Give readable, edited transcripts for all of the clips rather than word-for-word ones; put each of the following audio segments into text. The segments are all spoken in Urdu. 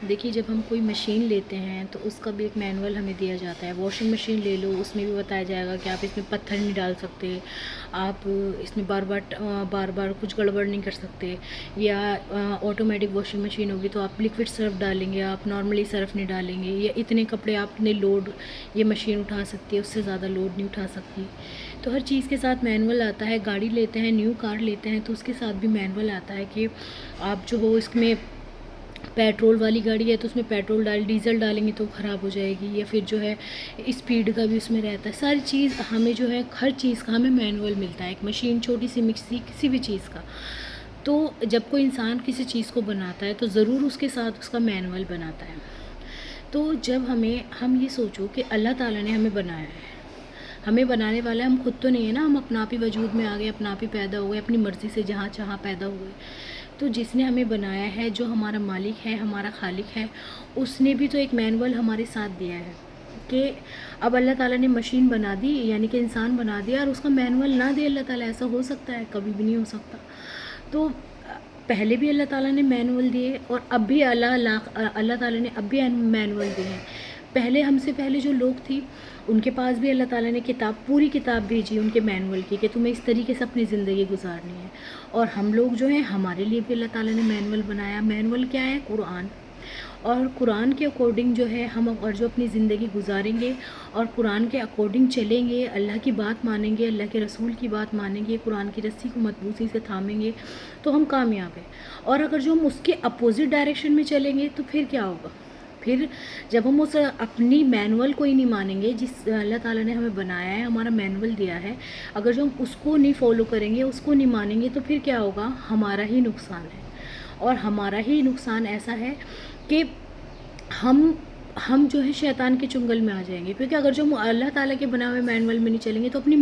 دیکھیے جب ہم کوئی مشین لیتے ہیں تو اس کا بھی ایک مینول ہمیں دیا جاتا ہے. واشنگ مشین لے لو، اس میں بھی بتایا جائے گا کہ آپ اس میں پتھر نہیں ڈال سکتے، آپ اس میں بار بار کچھ گڑبڑ نہیں کر سکتے. یا آٹومیٹک واشنگ مشین ہوگی تو آپ لکوڈ سرف ڈالیں گے، آپ نارملی سرف نہیں ڈالیں گے. یا اتنے کپڑے آپ نے لوڈ یہ مشین اٹھا سکتی ہے، اس سے زیادہ لوڈ نہیں اٹھا سکتی. تو ہر چیز کے ساتھ مینول آتا ہے. گاڑی لیتے ہیں، نیو کار لیتے ہیں تو اس کے ساتھ بھی مینول آتا ہے کہ آپ جو ہو اس میں پیٹرول والی گاڑی ہے تو اس میں پیٹرول ڈیزل ڈالیں گے تو خراب ہو جائے گی. یا پھر جو ہے اسپیڈ کا بھی اس میں رہتا ہے. ساری چیز ہمیں جو ہے ہر چیز کا ہمیں مینول ملتا ہے. ایک مشین چھوٹی سی مکسی کسی بھی چیز کا. تو جب کوئی انسان کسی چیز کو بناتا ہے تو ضرور اس کے ساتھ اس کا مینول بناتا ہے. تو جب ہم یہ سوچو کہ اللہ تعالیٰ نے ہمیں بنایا ہے، ہمیں بنانے والا ہے، ہم خود تو نہیں ہے نا، ہم اپنا آپ ہی وجود میں آ گئے، اپنا آپ ہی پیدا ہوئے، اپنی مرضی سے جہاں چاہاں پیدا ہوئے. تو جس نے ہمیں بنایا ہے، جو ہمارا مالک ہے، ہمارا خالق ہے، اس نے بھی تو ایک مینول ہمارے ساتھ دیا ہے کہ اب اللہ تعالیٰ نے مشین بنا دی، یعنی کہ انسان بنا دیا اور اس کا مینول نہ دے اللہ تعالیٰ، ایسا ہو سکتا ہے؟ کبھی بھی نہیں ہو سکتا. تو پہلے بھی اللہ تعالیٰ نے مینول دیے اور اب بھی اللہ تعالیٰ نے اب بھی مینول دیے ہیں. پہلے ہم سے پہلے جو لوگ تھی ان کے پاس بھی اللہ تعالیٰ نے پوری کتاب بھیجی ان کے مینول کی کہ تمہیں اس طریقے سے اپنی زندگی گزارنی ہے. اور ہم لوگ جو ہیں ہمارے لیے بھی اللہ تعالیٰ نے مینول بنایا. مینول کیا ہے؟ قرآن. اور قرآن کے اکارڈنگ جو ہے ہم اور جو اپنی زندگی گزاریں گے اور قرآن کے اکارڈنگ چلیں گے، اللہ کی بات مانیں گے، اللہ کے رسول کی بات مانیں گے، قرآن کی رسی کو مضبوطی سے تھامیں گے تو ہم کامیاب ہیں. اور اگر جو ہم اس کے اپوزٹ ڈائریکشن میں چلیں گے تو پھر کیا ہوگا؟ پھر جب ہم اس اپنی مینول کو ہی نہیں مانیں گے جس اللہ تعالیٰ نے ہمیں بنایا ہے، ہمارا مینول دیا ہے، اگر جو ہم اس کو نہیں فالو کریں گے، اس کو نہیں مانیں گے تو پھر کیا ہوگا؟ ہمارا ہی نقصان ہے. اور ہمارا ہی نقصان ایسا ہے کہ ہم جو ہے شیطان کے چنگل میں آ جائیں گے. کیونکہ اگر جو ہم اللہ تعالیٰ کے بنا ہوئے مینول میں نہیں چلیں گے تو اپنی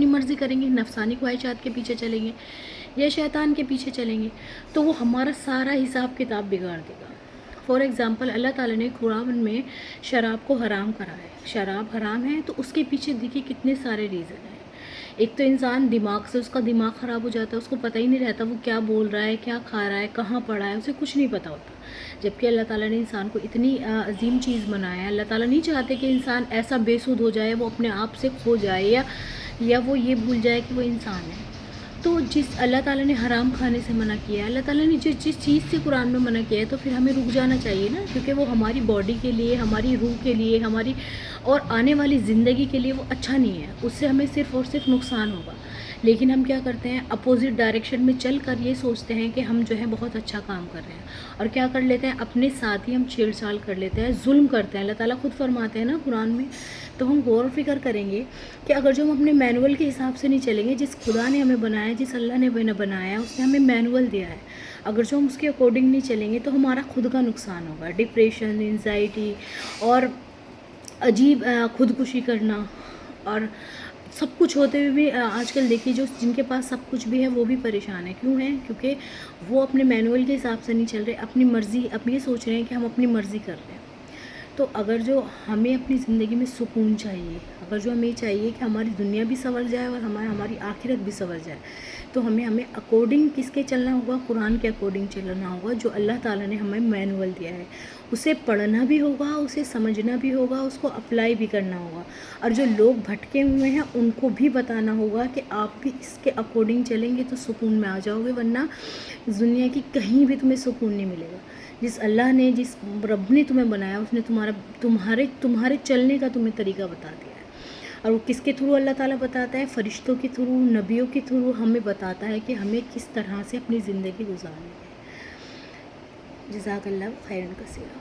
مرضی کریں گے، نفسانی خواہشات کے پیچھے چلیں گے یا شیطان کے پیچھے چلیں گے تو وہ ہمارا سارا حساب کتاب بگاڑ دے گا. فار ایگزامپل اللہ تعالیٰ نے قرآن میں شراب کو حرام کرا ہے. شراب حرام ہے تو اس کے پیچھے دیکھیے کتنے سارے ریزن ہیں. ایک تو انسان دماغ سے اس کا دماغ خراب ہو جاتا ہے، اس کو پتہ ہی نہیں رہتا وہ کیا بول رہا ہے، کیا کھا رہا ہے، کہاں پڑھا ہے، اسے کچھ نہیں پتہ ہوتا. جبکہ اللہ تعالیٰ نے انسان کو اتنی عظیم چیز بنایا ہے. اللہ تعالیٰ نہیں چاہتے کہ انسان ایسا بے سود ہو جائے، وہ اپنے آپ سے کھو جائے یا وہ یہ بھول جائے کہ وہ انسان ہے. تو جس اللہ تعالیٰ نے حرام کھانے سے منع کیا ہے، اللہ تعالیٰ نے جس چیز سے قرآن میں منع کیا ہے تو پھر ہمیں رک جانا چاہیے نا، کیونکہ وہ ہماری باڈی کے لیے، ہماری روح کے لیے، ہماری اور آنے والی زندگی کے لیے وہ اچھا نہیں ہے. اس سے ہمیں صرف اور صرف نقصان ہوگا. لیکن ہم کیا کرتے ہیں؟ اپوزٹ ڈائریکشن میں چل کر یہ سوچتے ہیں کہ ہم جو ہے بہت اچھا کام کر رہے ہیں اور کیا کر لیتے ہیں؟ اپنے ساتھ ہی ہم چھیڑ چھاڑ کر لیتے ہیں، ظلم کرتے ہیں. اللہ تعالیٰ خود فرماتے ہیں نا قرآن میں. تو ہم غور و فکر کریں گے کہ اگر جو ہم اپنے مینول کے حساب سے نہیں چلیں گے، جس خدا نے ہمیں بنایا ہے، جس اللہ نے بنایا ہے، اس نے ہمیں مینول دیا ہے، اگر جو ہم اس کے اکارڈنگ نہیں چلیں گے تو ہمارا خود کا نقصان ہوگا. ڈپریشن، انزائٹی اور عجیب خودکشی کرنا اور سب کچھ ہوتے ہوئے بھی آج کل دیکھیے جن کے پاس سب کچھ بھی ہے وہ بھی پریشان ہیں. کیوں ہیں؟ کیونکہ وہ اپنے مینول کے حساب سے نہیں چل رہے، اپنی مرضی، اب یہ سوچ رہے ہیں کہ ہم اپنی مرضی کر رہے ہیں. تو اگر جو ہمیں اپنی زندگی میں سکون چاہیے، اگر جو ہمیں چاہیے کہ ہماری دنیا بھی سنور جائے اور ہماری آخرت بھی سنور جائے، تو ہمیں اکارڈنگ کس کے چلنا ہوگا؟ قرآن کے اکارڈنگ چلنا ہوگا جو اللہ تعالیٰ نے ہمیں مینول دیا ہے. اسے پڑھنا بھی ہوگا، اسے سمجھنا بھی ہوگا، اس کو اپلائی بھی کرنا ہوگا. اور جو لوگ بھٹکے ہوئے ہیں ان کو بھی بتانا ہوگا کہ آپ بھی اس کے اکارڈنگ چلیں گے تو سکون میں آ جاؤ گے، ورنہ دنیا کی کہیں بھی تمہیں سکون نہیں ملے گا. جس اللہ نے، جس رب نے تمہیں بنایا، اس نے تمہارے چلنے کا تمہیں طریقہ بتا دیا ہے. اور وہ کس کے تھرو اللہ تعالیٰ بتاتا ہے؟ فرشتوں کے تھرو، نبیوں کے تھرو ہمیں بتاتا ہے کہ ہمیں کس طرح سے اپنی زندگی گزارنی ہے. جزاک اللہ خیرا کثیرا.